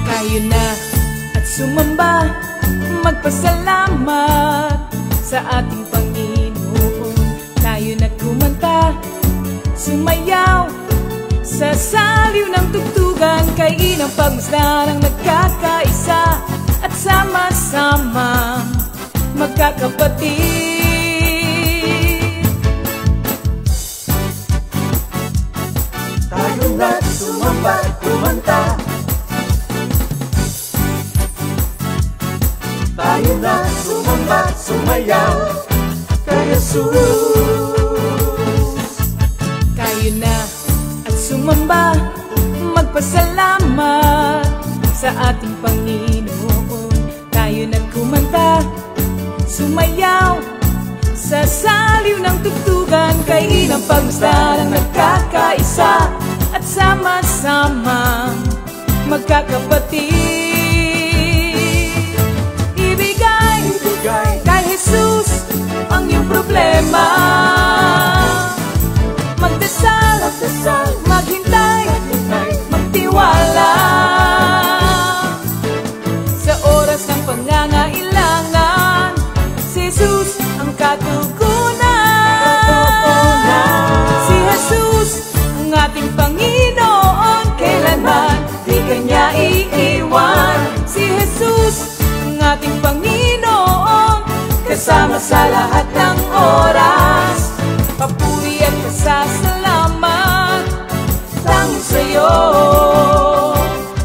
Tayo na at sumamba, magpasalamat sa ating Panginoon. Tayo na kumanta, sumayaw sa saliw ng tugtugan, kay inang pagmasdan ang nagkakaisa at sama-sama magkakapatid. Tayo na sumamba, kumanta. Tayo na sumamba, sumayaw kay Jesus. Tayo na at sumamba, magpasalamat sa ating Panginoon. Tayo na kumanta, sumayaw sa saliw ng tugtugan, kay inang pagmasdan ang nagkakaisa at sama-sama magkakapatid. Kay Jesus ang iyong problema, magdasal, maghintay, magtiwala. Sa oras ng pangangailangan, si Jesus ang katugunan. Si Jesus ang ating Panginoon, kailanman di Kanya iiwan. Si Jesus ang ating Panginoon, kasama sa lahat ng oras. Papuri at pasasalamat tanging sa'yo,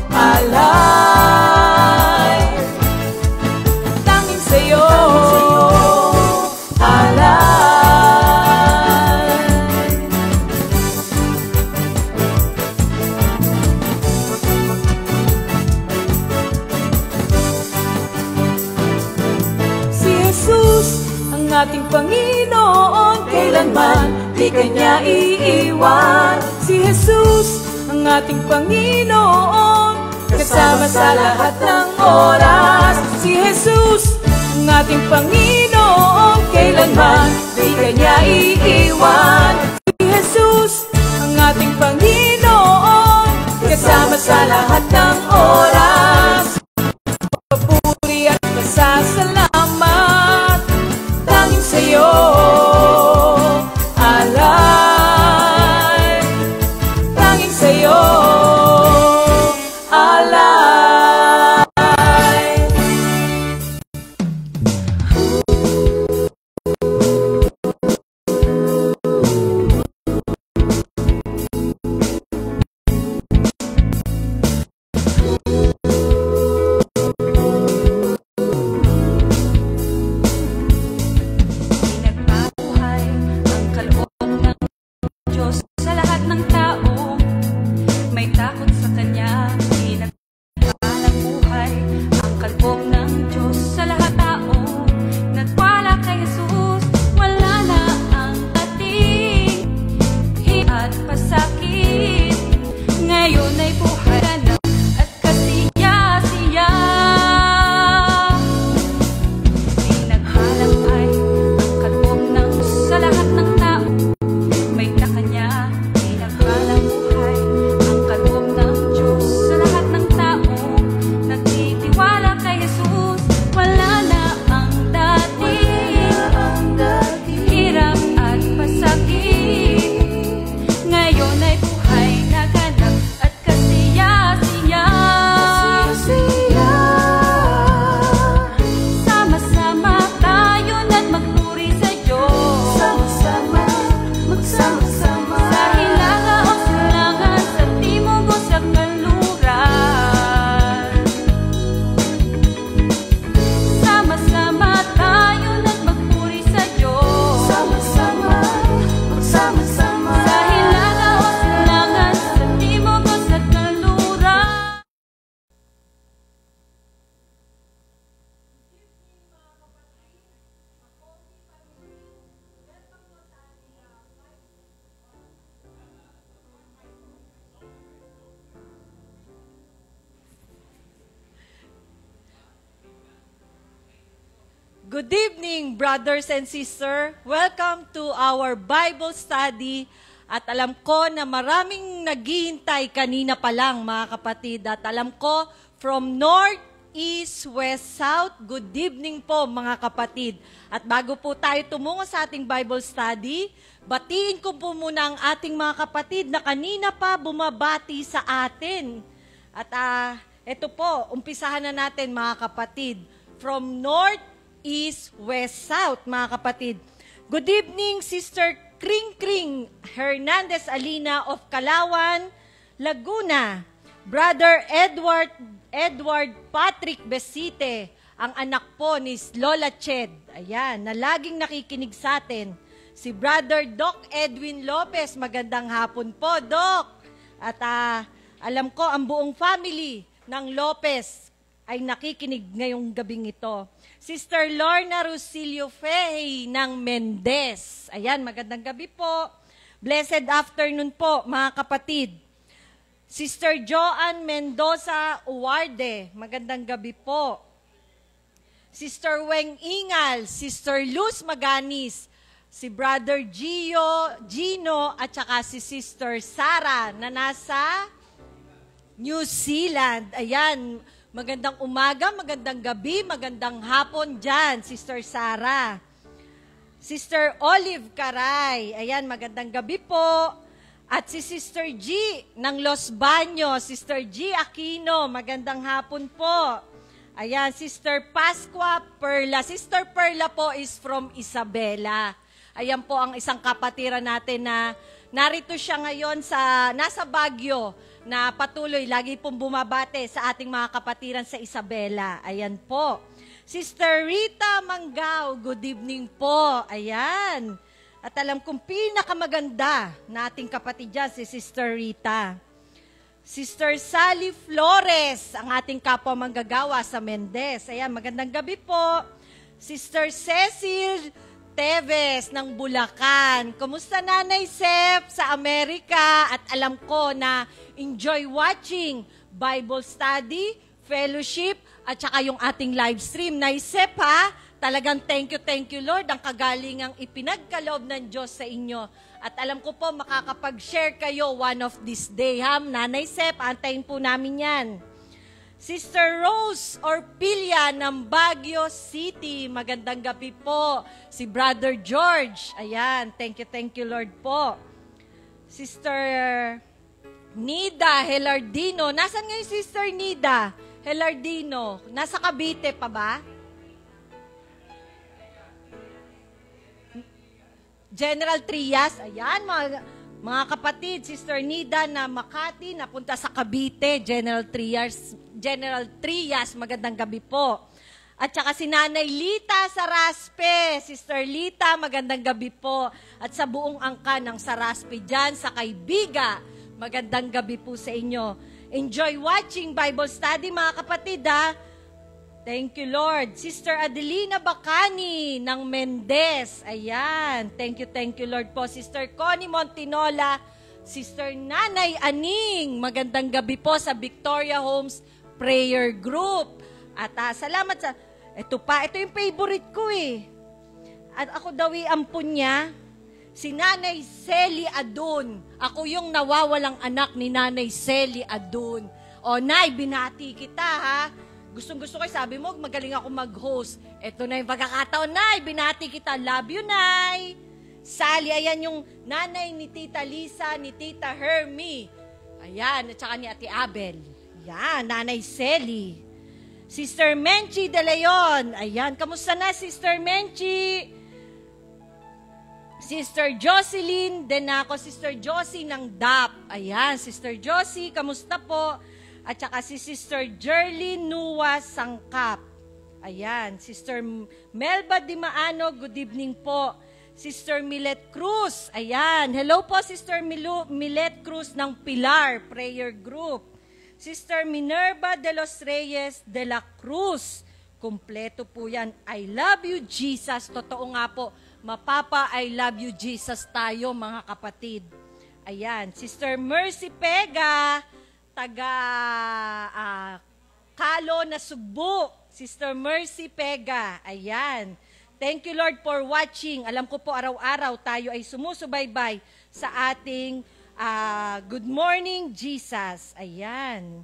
alay. Tanging sa'yo, alay. Si Jesus ang ating Panginoon, kailanman di Kanya iiwan. Si Jesus ang ating Panginoon, kasama sa lahat ng oras. Si Jesus ang ating Panginoon, kailanman di Kanya iiwan. Si Jesus ang ating Panginoon, kasama sa lahat ng oras. Papuri at pasasalamat tanging sa'yo, alay. Tanging sa'yo, alay. Good evening, brothers and sisters. Welcome to our Bible study. At alam ko na maraming naghihintay kanina pa lang, mga kapatid. At alam ko, from north, east, west, south, good evening po, mga kapatid. At bago po tayo tumungo sa ating Bible study, batiin ko po muna ang ating mga kapatid na kanina pa bumabati sa atin. At ito po, umpisahan na natin, mga kapatid. From north, east, west, south, mga kapatid. Good evening, Sister Kring Kring Hernandez Alina of Kalawan, Laguna. Brother Edward Patrick Besite, ang anak po ni Lola Ched. Ayan, na laging nakikinig sa atin. Si Brother Doc Edwin Lopez, magandang hapon po, Doc. At alam ko, ang buong family ng Lopez ay nakikinig ngayong gabing ito. Sister Lorna Rosilio Fey ng Mendez. Ayan, magandang gabi po. Blessed afternoon po, mga kapatid. Sister Joanne Mendoza Uwarde, magandang gabi po. Sister Weng Ingal, Sister Luz Maganis, si Brother Gino, at saka si Sister Sara na nasa New Zealand. Ayan, magandang umaga, magandang gabi, magandang hapon dyan, Sister Sara. Sister Olive Caray, ayan, magandang gabi po. At si Sister G ng Los Baños, Sister G Aquino, magandang hapon po. Ayan, Sister Pascua Perla. Sister Perla po is from Isabela. Ayan po ang isang kapatiran natin na narito siya ngayon nasa Baguio, na patuloy, lagi pong bumabate sa ating mga kapatiran sa Isabela. Ayan po. Sister Rita Manggao, good evening po. Ayan. At alam kong pinakamaganda na ating kapatid dyan, si Sister Rita. Sister Sally Flores, ang ating kapwa manggagawa sa Mendez. Ayan, magandang gabi po. Sister Cecil Teves ng Bulacan. Kumusta Nanay Sep sa Amerika? At alam ko na enjoy watching Bible study, fellowship, at saka yung ating live stream. Nay Sep ha, talagang thank you Lord, ang kagalingang ipinagkaloob ng Diyos sa inyo. At alam ko po makakapag-share kayo one of this day ha. Nanay Sep, antayin po namin yan. Sister Rose Orpilia ng Baguio City, magandang gabi po. Si Brother George, ayan, thank you Lord po. Sister Nida Helardino, nasan ngayon Sister Nida Helardino? Nasa Cavite pa ba? General Trias, ayan mga kapatid, Sister Nida na Makati, napunta sa Cavite, General Trias, magandang gabi po. At saka si Nanay Lita Saraspe, Sister Lita, magandang gabi po. At sa buong angka ng Saraspe dyan, sa Kaibiga, magandang gabi po sa inyo. Enjoy watching Bible study, mga kapatid ha. Thank you Lord. Sister Adelina Bacani ng Mendez, ayan. Thank you Lord po. Sister Connie Montinola, Sister Nanay Aning, magandang gabi po sa Victoria Homes Prayer Group. At salamat sa, ito yung favorite ko eh. At ako daw ampun niya, si Nanay Celi Adun. Ako yung nawawalang anak ni Nanay Celi Adun. O Nay, binati kita ha. Gustong-gusto ko, sabi mo, magaling ako mag-host. Ito na yung pagkakataon, Nay, binati kita. Love you, Nay. Sally, ayan yung nanay ni Tita Lisa, ni Tita Hermie. Ayan, at saka ni Ate Abel. Ayan, Nanay Celi. Sister Menchi De Leon. Ayan, kamusta na, Sister Menchi? Sister Jocelyn Denaco, Sister Josie ng DAP. Ayan, Sister Josie, kamusta po? At saka si Sister Jerlyn Nua Sangkap. Ayan, Sister Melba Dimaano, good evening po. Sister Milet Cruz, ayan. Hello po, Sister Milet Cruz ng Pilar Prayer Group. Sister Minerva de los Reyes de la Cruz. Kompleto po yan. I love you, Jesus. Totoo nga po, mapapa I love you, Jesus tayo, mga kapatid. Ayan, Sister Mercy Pega, taga Kalo na Sugbo, Sister Mercy Pega. Ayan. Thank you, Lord, for watching. Alam ko po, araw-araw tayo ay sumusubaybay sa ating Good Morning, Jesus. Ayan.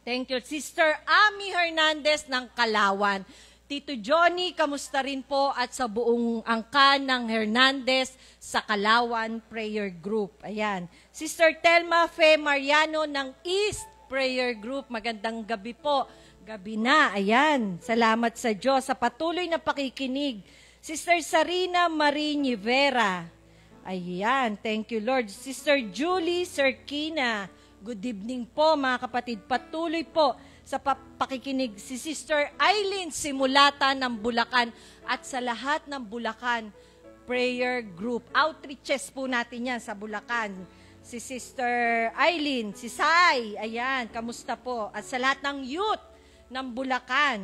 Thank you. Sister Ami Hernandez ng Kalawan. Tito Johnny, kamusta rin po at sa buong angkan ng Hernandez sa Kalawan Prayer Group. Ayan. Sister Telma Fe Mariano ng East Prayer Group. Magandang gabi po. Gabi na. Ayan. Salamat sa Diyos sa patuloy na pakikinig. Sister Sarina Marie Nivera. Ayan. Thank you, Lord. Sister Julie Serkina. Good evening po, mga kapatid. Patuloy po sa pakikinig si Sister Eileen Simulata ng Bulacan at sa lahat ng Bulacan Prayer Group. Outreaches po natin yan sa Bulacan. Si Sister Eileen, si Sai, ayan, kamusta po? At sa lahat ng youth ng Bulacan.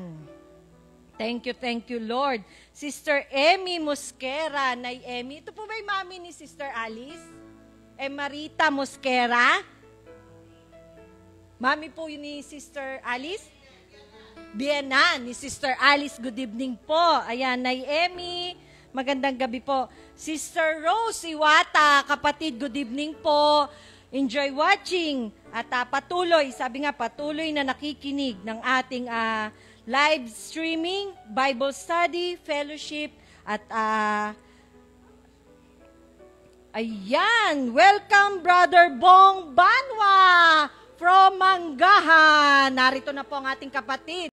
Thank you, Lord. Sister Emmy Mosquera, Nay Emmy. Ito po ba yung mami ni Sister Alice? Marita Mosquera? Mami po yun ni Sister Alice? Bienan, ni Sister Alice. Good evening po. Ayan, Nay Emmy. Magandang gabi po. Sister Rose Iwata, kapatid, good evening po. Enjoy watching. At patuloy, sabi nga, patuloy na nakikinig ng ating live streaming, Bible study, fellowship, at ayan, welcome Brother Bong Banwa from Manggahan. Narito na po ang ating kapatid.